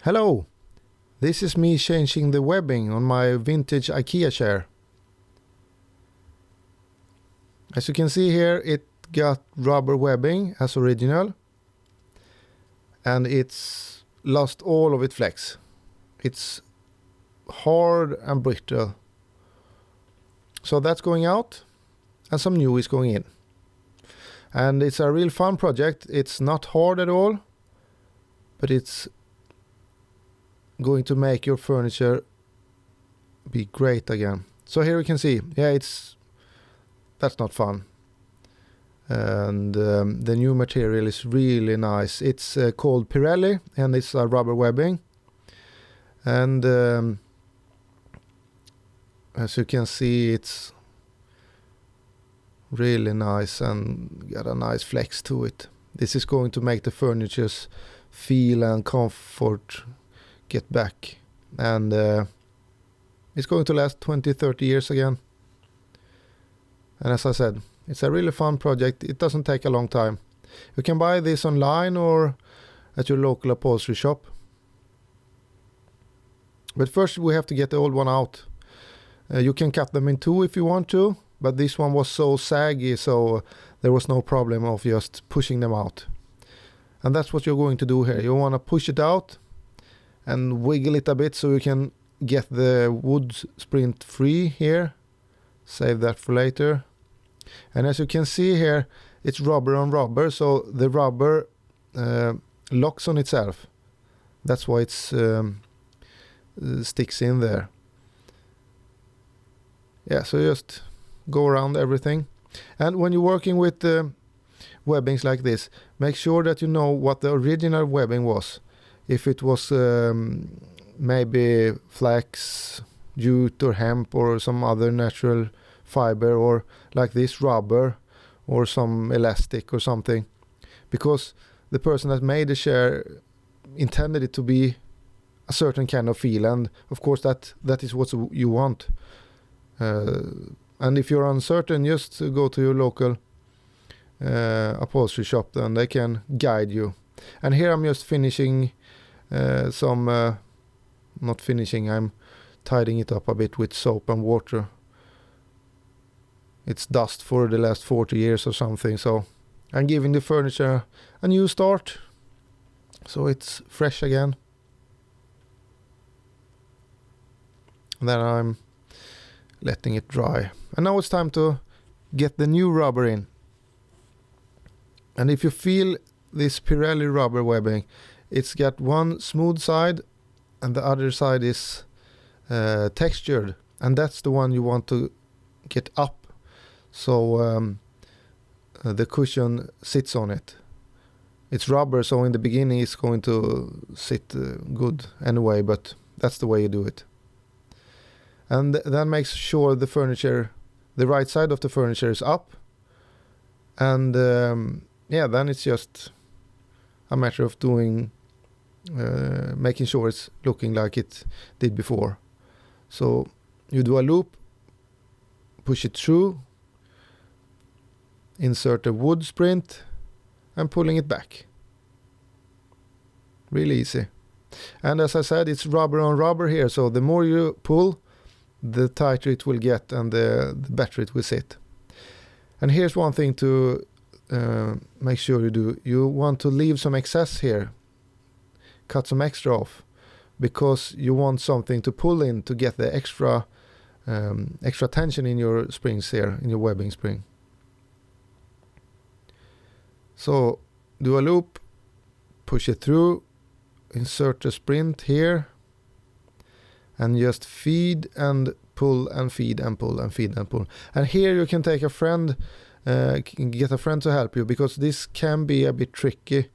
Hello, this is me changing the webbing on my vintage IKEA chair. As you can see here, it got rubber webbing as original and it's lost all of its flex. It's hard and brittle. So that's going out and some new is going in. And it's a real fun project. It's not hard at all, but it's going to make your furniture be great again. So here you can see, that's not fun. And the new material is really nice. It's called Pirelli and it's a rubber webbing. And as you can see, it's really nice and got a nice flex to it. This is going to make the furniture's feel and comfort get back, and it's going to last 20-30 years again. And as I said, it's a really fun project. It doesn't take a long time. You can buy this online or at your local upholstery shop. But first we have to get the old one out. You can cut them in two if you want to, but this one was so saggy, so there was no problem of just pushing them out. And that's what you're going to do here. You want to push it out and wiggle it a bit so you can get the wood sprint free here. Save that for later. And as you can see here, it's rubber on rubber, so the rubber locks on itself. That's why it's sticks in there. Yeah, so just go around everything. And when you're working with webbings like this, make sure that you know what the original webbing was. If it was maybe flax, jute or hemp or some other natural fiber, or like this rubber or some elastic or something, because the person that made the chair intended it to be a certain kind of feel, and of course that is what you want. And if you're uncertain, just go to your local upholstery shop, then they can guide you. And here I'm just finishing not finishing, I'm tidying it up a bit with soap and water. It's dust for the last 40 years or something, so I'm giving the furniture a new start, so it's fresh again. And then I'm letting it dry. And now it's time to get the new rubber in. And if you feel this Pirelli rubber webbing, it's got one smooth side and the other side is textured, and that's the one you want to get up, so the cushion sits on it. It's rubber, so in the beginning it's going to sit good anyway, but that's the way you do it. And that makes sure the furniture, the right side of the furniture is up, and then it's just a matter of doing making sure it's looking like it did before. So you do a loop, push it through, insert a wood sprint and pulling it back. Really easy. And as I said, it's rubber on rubber here, so the more you pull, the tighter it will get and the better it will sit. And here's one thing to make sure you do. You want to leave some excess here. Cut some extra off, because you want something to pull in to get the extra tension in your springs here, in your webbing spring. So do a loop, push it through, insert a sprint here, and just feed and pull and feed and pull and feed and pull. And here you can take a friend, get a friend to help you, because this can be a bit tricky.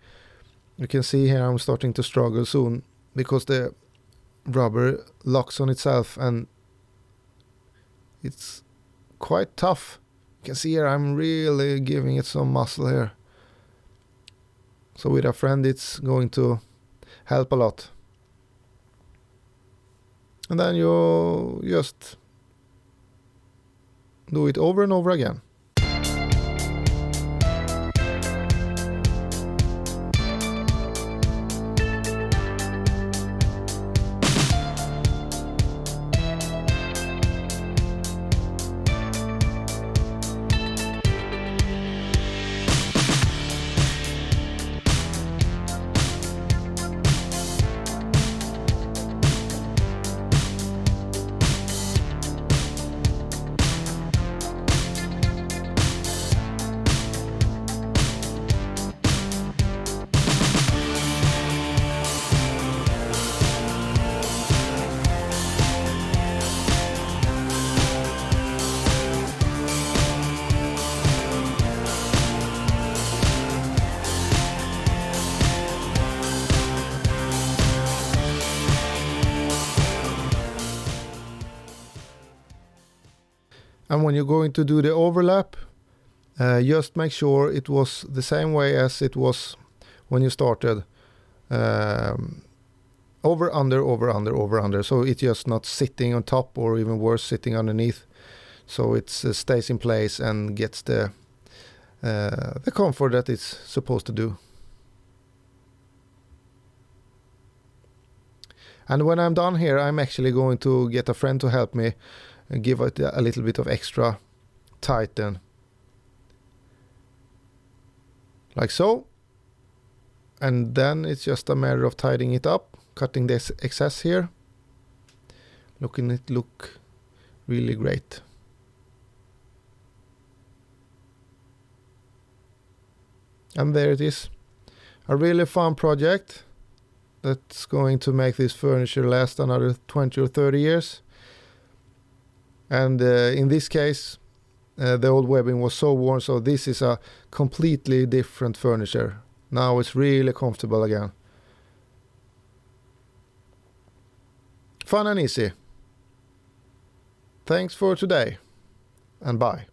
You can see here I'm starting to struggle soon because the rubber locks on itself and it's quite tough. You can see here I'm really giving it some muscle here. So with a friend it's going to help a lot. And then you just do it over and over again. And when you're going to do the overlap, just make sure it was the same way as it was when you started. Over, under, over, under, over, under. So it's just not sitting on top, or even worse, sitting underneath. So it stays in place and gets the comfort that it's supposed to do. And when I'm done here, I'm actually going to get a friend to help me and give it a little bit of extra tighten. Like so. And then it's just a matter of tidying it up, cutting this excess here. Looking it look really great. And there it is. A really fun project that's going to make this furniture last another 20 or 30 years. And in this case, the old webbing was so worn, so this is a completely different furniture. Now it's really comfortable again. Fun and easy. Thanks for today, and bye.